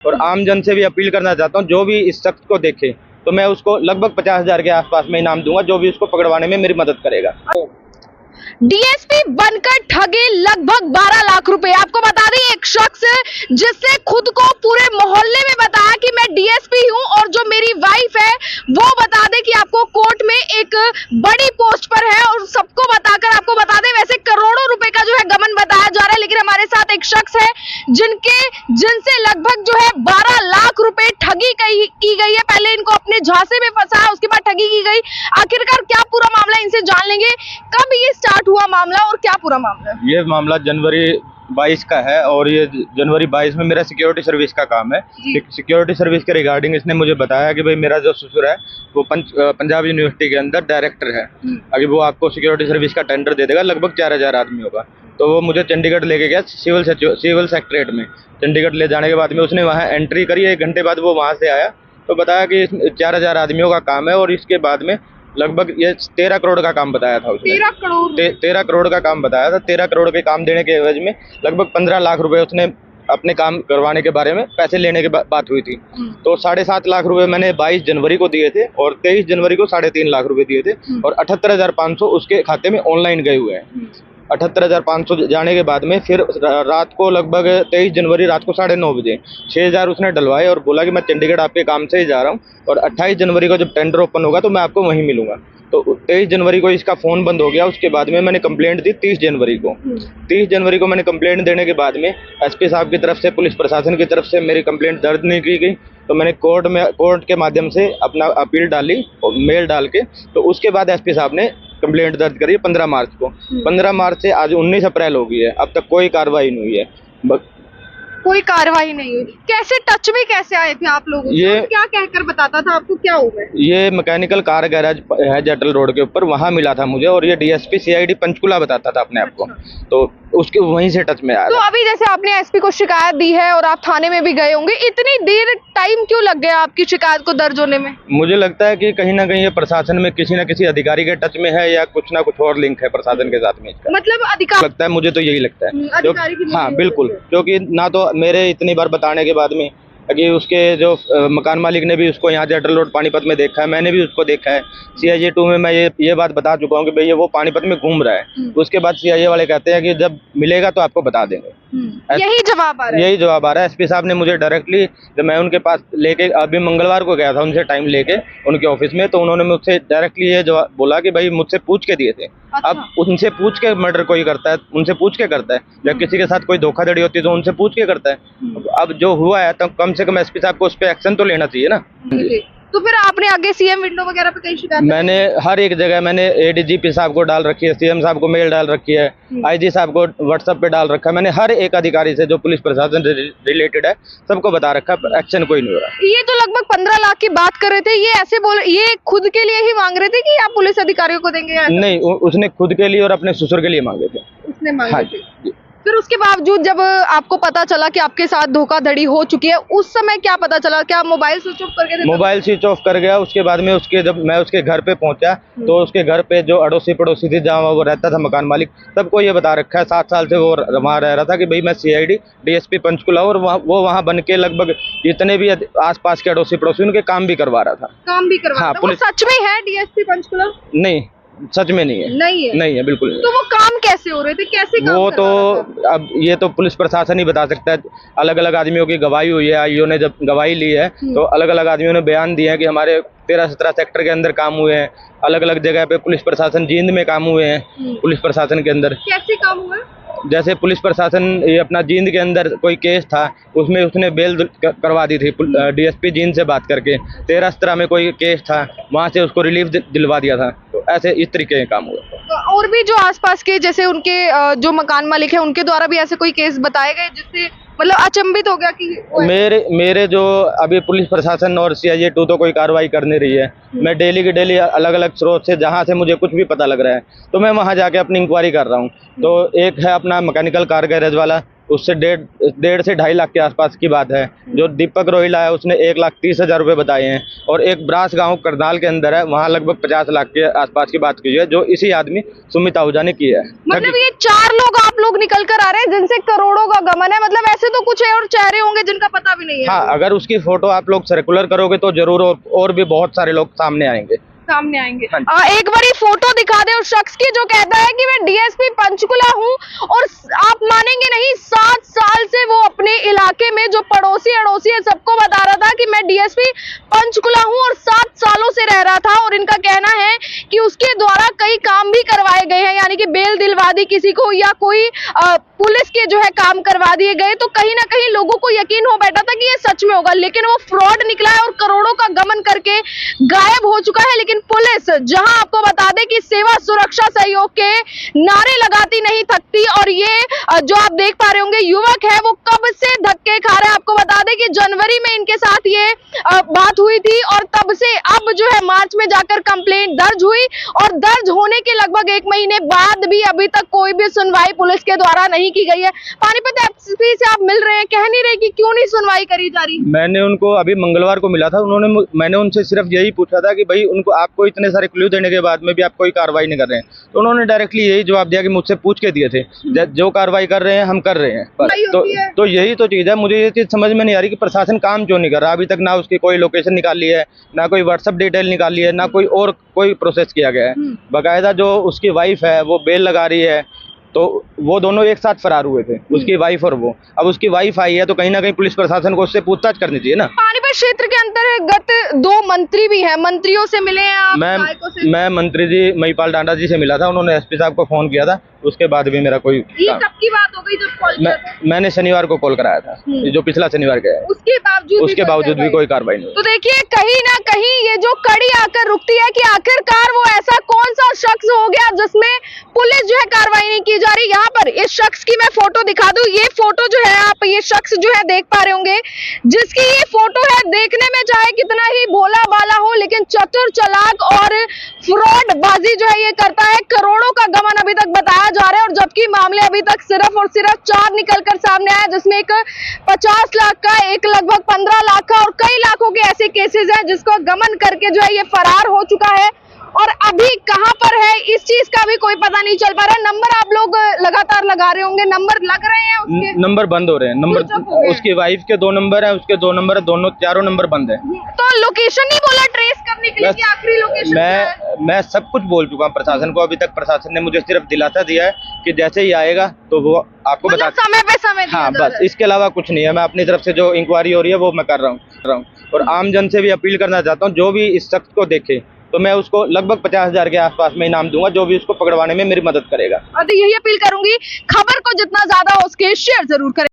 और आम जन से भी अपील करना चाहता हूँ, जो भी इस शख्स को देखे तो मैं उसको लगभग 50,000 के आसपास में इनाम दूंगा, जो भी उसको पकड़वाने में मेरी मदद करेगा। डीएसपी बनकर ठगे लगभग 12 लाख रुपए। आपको बता दें, एक शख्स जिससे खुद को पूरे मोहल्ले में बताया कि मैं डीएसपी हूं और जो मेरी वाइफ है वो बता दे कि आपको कोर्ट में एक बड़ी पोस्ट पर है, और सबको बताकर आपको बता दें वैसे करोड़ों रुपए का जो है गमन बताया जा रहा है, लेकिन हमारे साथ एक शख्स है जिनसे लगभग जो है 12 लाख रुपए ठगी की गई है। पहले इनको अपने झांसे में फंसाया, उसके बाद ठगी की गई। आखिरकार क्या पूरा मामला, इनसे जान लेंगे कब ये स्टार्ट हुआ मामला और क्या पूरा मामला है। ये मामला जनवरी 22 का है और ये जनवरी 22 में मेरा सिक्योरिटी सर्विस का काम है। सिक्योरिटी सर्विस के रिगार्डिंग इसने मुझे बताया कि भाई मेरा जो ससुर है वो पंजाब यूनिवर्सिटी के अंदर डायरेक्टर है, अभी वो आपको सिक्योरिटी सर्विस का टेंडर दे देगा, लगभग 4000 आदमी होगा। तो वो मुझे चंडीगढ़ लेके गया सिविल सेक्रेटरीट में। चंडीगढ़ ले जाने के बाद में उसने वहाँ एंट्री करी, 1 घंटे बाद वो वहाँ से आया तो बताया कि 4000 आदमियों का काम है, और इसके बाद में लगभग ये 13 करोड़ का काम बताया था उसने। 13 करोड़ का काम बताया था। 13 करोड़ के काम देने के एवज में लगभग 15 लाख रुपए उसने अपने काम करवाने के बारे में पैसे लेने की बात हुई थी। तो 7.5 लाख रुपए मैंने 22 जनवरी को दिए थे और 23 जनवरी को 3.5 लाख रुपए दिए थे, और 78,500 उसके खाते में ऑनलाइन गए हुए हैं। 78,500 जाने के बाद में फिर रात को लगभग 23 जनवरी रात को 9:30 बजे 6,000 उसने डलवाए और बोला कि मैं चंडीगढ़ आपके काम से ही जा रहा हूँ, और 28 जनवरी को जब टेंडर ओपन होगा तो मैं आपको वहीं मिलूंगा। तो 23 जनवरी को इसका फ़ोन बंद हो गया। उसके बाद में मैंने कंप्लेंट दी 30 जनवरी को। 30 जनवरी को मैंने कंप्लेंट देने के बाद में एसपी साहब की तरफ से, पुलिस प्रशासन की तरफ से मेरी कंप्लेंट दर्ज नहीं की गई, तो मैंने कोर्ट के माध्यम से अपना अपील डाली और मेल डाल के, तो उसके बाद एसपी साहब ने कंप्लेंट दर्ज करी 15 मार्च को। 15 मार्च से आज 19 अप्रैल हो गई है, अब तक कोई कार्रवाई नहीं हुई है। कोई कार्रवाई नहीं हुई। कैसे टच में कैसे आए थे आप लोग? ये क्या कहकर बताता था आपको, क्या हुआ? ये मैकेनिकल कार गैराज है जटल रोड के ऊपर, वहाँ मिला था मुझे, और ये डीएसपी सीआईडी पंचकुला बताता था अपने आप को, तो उसके वहीं से टच में आया। तो अभी जैसे आपने एसपी को शिकायत दी है और आप थाने में भी गए होंगे, इतनी देर टाइम क्यों लग गया आपकी शिकायत को दर्ज होने में? मुझे लगता है कि कहीं ना कहीं ये प्रशासन में किसी न किसी अधिकारी के टच में है, या कुछ ना कुछ और लिंक है प्रशासन के साथ में इसका। मतलब अधिकारी लगता है, मुझे तो यही लगता है। अधिकारी की हाँ बिल्कुल, क्योंकि ना तो मेरे इतनी बार बताने के बाद में कि उसके जो मकान मालिक ने भी उसको यहाँ जटल रोड पानीपत में देखा है, मैंने भी उसको देखा है। CIJ 2 में मैं ये बात बता चुका हूँ कि भैया वो पानीपत में घूम रहा है। उसके बाद CIJ वाले कहते हैं कि जब मिलेगा तो आपको बता देंगे। यही जवाब आ रहा है। एसपी साहब ने मुझे डायरेक्टली, जब मैं उनके पास लेके अभी मंगलवार को गया था उनसे टाइम लेके उनके ऑफिस में, तो उन्होंने मुझसे डायरेक्टली ये जवाब बोला कि भाई मुझसे पूछ के दिए थे। अच्छा। अब उनसे पूछ के मर्डर कोई करता है, उनसे पूछ के करता है, जब किसी के साथ कोई धोखाधड़ी होती है तो उनसे पूछ के करता है। अब जो हुआ है तो कम से कम एसपी साहब को उस पर एक्शन तो लेना चाहिए ना। तो फिर आपने आगे सीएम विंडो वगैरह पे कहीं शिकायत? मैंने हर एक जगह मैंने ADGP साहब को डाल रखी है, CM साहब को मेल डाल रखी है, IG साहब को व्हाट्सएप पे डाल रखा है। मैंने हर एक अधिकारी से जो पुलिस प्रशासन रिलेटेड है सबको बता रखा है, एक्शन कोई नहीं हो रहा। ये तो लगभग 15 लाख की बात कर रहे थे, ये ऐसे बोल, ये खुद के लिए ही मांग रहे थे कि आप पुलिस अधिकारियों को देंगे? नहीं, उसने खुद के लिए और अपने ससुर के लिए मांगे थे। उसने मांगे थे। फिर उसके बावजूद जब आपको पता चला कि आपके साथ धोखाधड़ी हो चुकी है, उस समय क्या पता चला? क्या मोबाइल स्विच ऑफ करके थे? मोबाइल स्विच ऑफ कर गया। उसके बाद में जब मैं उसके घर पे पहुंचा तो उसके घर पे जो अड़ोसी पड़ोसी थी, जहाँ वो रहता था मकान मालिक, सबको ये बता रखा है, 7 साल से वो वहाँ रह रहा था कि भाई मैं CID DSP पंचकुला, और वो वहाँ बन के लगभग जितने भी आसपास के अड़ोसी पड़ोसी उनके काम भी करवा रहा था। काम भी करवा रहा था। वो सच में है DSP पंचकुला? नहीं, सच में नहीं है। नहीं है बिल्कुल नहीं। तो वो काम कैसे हो रहे थे, कैसे काम वो तो अब ये तो पुलिस प्रशासन ही बता सकता है। अलग अलग आदमियों की गवाही हुई है, आईओ ने जब गवाही ली है तो अलग अलग आदमियों ने बयान दिए हैं कि हमारे 13-17 सेक्टर के अंदर काम हुए हैं, अलग अलग जगह पे पुलिस प्रशासन जींद में काम हुए हैं। पुलिस प्रशासन के अंदर कैसे काम हुआ? जैसे पुलिस प्रशासन ये अपना जींद के अंदर कोई केस था, उसमें उसने बेल करवा दी थी DSP जींद से बात करके। 13-17 में कोई केस था, वहाँ से उसको रिलीफ दिलवा दिया था। तो ऐसे इस तरीके के काम हुए। और भी जो आसपास के जैसे उनके जो मकान मालिक है उनके द्वारा भी ऐसे कोई केस बताए गए जिससे मतलब अचंभित हो गया कि मेरे जो अभी पुलिस प्रशासन और CIJ 2 तो कोई कार्रवाई कर नहीं रही है। मैं डेली की डेली अलग अलग स्रोत से, जहाँ से मुझे कुछ भी पता लग रहा है तो मैं वहाँ जाके अपनी इंक्वायरी कर रहा हूँ। तो एक है अपना मैकेनिकल कार गैरेज वाला, उससे 1.5 से 2.5 लाख के आसपास की बात है। जो दीपक रोहिला है उसने 1,30,000 रुपये बताए हैं, और एक ब्रास गांव करनाल के अंदर है, वहाँ लगभग 50 लाख के आसपास की बात की है, जो इसी आदमी सुमित आहूजा ने की है। मतलब ये 4 लोग आप लोग निकल कर आ रहे हैं जिनसे करोड़ों का गमन है। मतलब ऐसे तो कुछ और चेहरे होंगे जिनका पता भी नहीं है। हाँ, अगर उसकी फोटो आप लोग सर्कुलर करोगे तो जरूर और भी बहुत सारे लोग सामने आएंगे। एक बारी फोटो दिखा दे उस शख्स की जो कहता है कि मैं डीएसपी पंचकुला हूं, और आप मानेंगे नहीं 7 साल से वो अपने इलाके में जो पड़ोसी अड़ोसी है सबको बता रहा था कि मैं डीएसपी पंचकुला हूं, और 7 सालों से रह रहा था। और इनका कहना है कि उसके द्वारा कई काम भी करवाए गए हैं, यानी कि बेल दिलवा दी किसी को, या कोई पुलिस के जो है काम करवा दिए गए। तो कहीं ना कहीं लोगों को यकीन हो बैठा था कि ये सच में होगा, लेकिन वो फ्रॉड निकला है और करोड़ों का गमन करके गायब हो चुका है। लेकिन पुलिस, जहां आपको बता दें कि सेवा सुरक्षा सहयोग के नारे लगाती नहीं थकती, और ये जो आप देख पा रहे होंगे युवक है वो कब से धक्के खा रहा है। आपको बता दें कि जनवरी में इनके साथ ये बात हुई थी, और तब से अब जो है मार्च में जाकर कंप्लेंट दर्ज हुई, और दर्ज होने के लगभग 1 महीने बाद भी अभी तक कोई भी सुनवाई पुलिस के द्वारा नहीं की गई है। पानीपत एसपी से आप मिल रहे हैं, कह नहीं रहे कि क्यों नहीं सुनवाई करी जा रही? मैंने उनको अभी मंगलवार को मिला था, मैंने उनसे सिर्फ यही पूछा था कि भाई उनको आपको इतने सारे क्लू देने के बाद में भी आप कोई कार्रवाई नहीं कर रहे हैं, तो उन्होंने डायरेक्टली यही जवाब दिया कि मुझसे पूछ के दिए थे, जो कार्रवाई कर रहे हैं हम कर रहे हैं। तो यही तो चीज है, मुझे ये चीज समझ में नहीं आ रही कि प्रशासन काम क्यों नहीं कर रहा। अभी तक ना उसकी कोई लोकेशन निकाली है, ना कोई व्हाट्सएप डिटेल निकाली है, ना कोई और कोई प्रोसेस किया गया है। बाकायदा जो उसकी वाइफ है वो बेल लगा रही है, तो वो दोनों एक साथ फरार हुए थे, उसकी वाइफ और वो। अब उसकी वाइफ आई है तो कहीं ना कहीं पुलिस प्रशासन को उससे पूछताछ करनी चाहिए ना। पानीपत क्षेत्र के अंतर्गत 2 मंत्री भी हैं, मंत्रियों से मिले हैं आप? मैं मंत्री जी महिपाल डांडा जी से मिला था, उन्होंने एसपी साहब को फोन किया था, उसके बाद भी मेरा कोई ये कब की बात हो गई जब कॉल किया था? मैंने शनिवार को कॉल कराया था, जो पिछला शनिवार गया है, उसके बावजूद भी कोई कार्रवाई नहीं। तो देखिए कहीं ना कहीं ये जो कड़ी आकर रुकती है कि आखिरकार वो ऐसा कौन सा शख्स हो गया जिसमें पुलिस जो है कार्रवाई नहीं की जा रही। यहाँ पर इस शख्स की मैं फोटो दिखा दूं, ये फोटो जो है आप ये शख्स जो है देख पा रहे होंगे, जिसकी ये फोटो है, देखने में चाहे कितना ही भोला भाला हो, लेकिन चतुर चालाक और फ्रॉड बाजी जो है ये करता है। करोड़ों का गमन अभी तक बताया जा रहा है, और जबकि मामले अभी तक सिर्फ और सिर्फ 4 निकलकर सामने आया, जिसमें एक 50 लाख का, एक लगभग 15 लाख का, और कई लाखों के ऐसे केसेस हैं जिसको गमन करके जो है ये फरार हो चुका है। और अभी कहां पर है इस चीज का भी कोई पता नहीं चल पा रहा है। नंबर आप लोग लगातार लगा रहे होंगे, नंबर लग रहे हैं उसके? नंबर बंद हो रहे हैं, नंबर उसकी वाइफ के 2 नंबर है, उसके 2 नंबर है, दोनों चारों नंबर बंद है। तो लोकेशन नहीं बोला ट्रेस करने के लिए कि आखिरी लोकेशन? मैं सब कुछ बोल चुका हूँ प्रशासन को। अभी तक प्रशासन ने मुझे सिर्फ दिलासा दिया है कि जैसे ही आएगा तो वो आपको बता, समय पे समय दिया। हाँ बस, इसके अलावा कुछ नहीं है। मैं अपनी तरफ से जो इंक्वायरी हो रही है वो मैं कर रहा हूँ, और आम जन से भी अपील करना चाहता हूँ, जो भी इस शख्स को देखे तो मैं उसको लगभग 50,000 के आसपास में इनाम दूंगा, जो भी उसको पकड़वाने में मेरी मदद करेगा। और यही अपील करूंगी, खबर को जितना ज्यादा हो सके शेयर जरूर करें।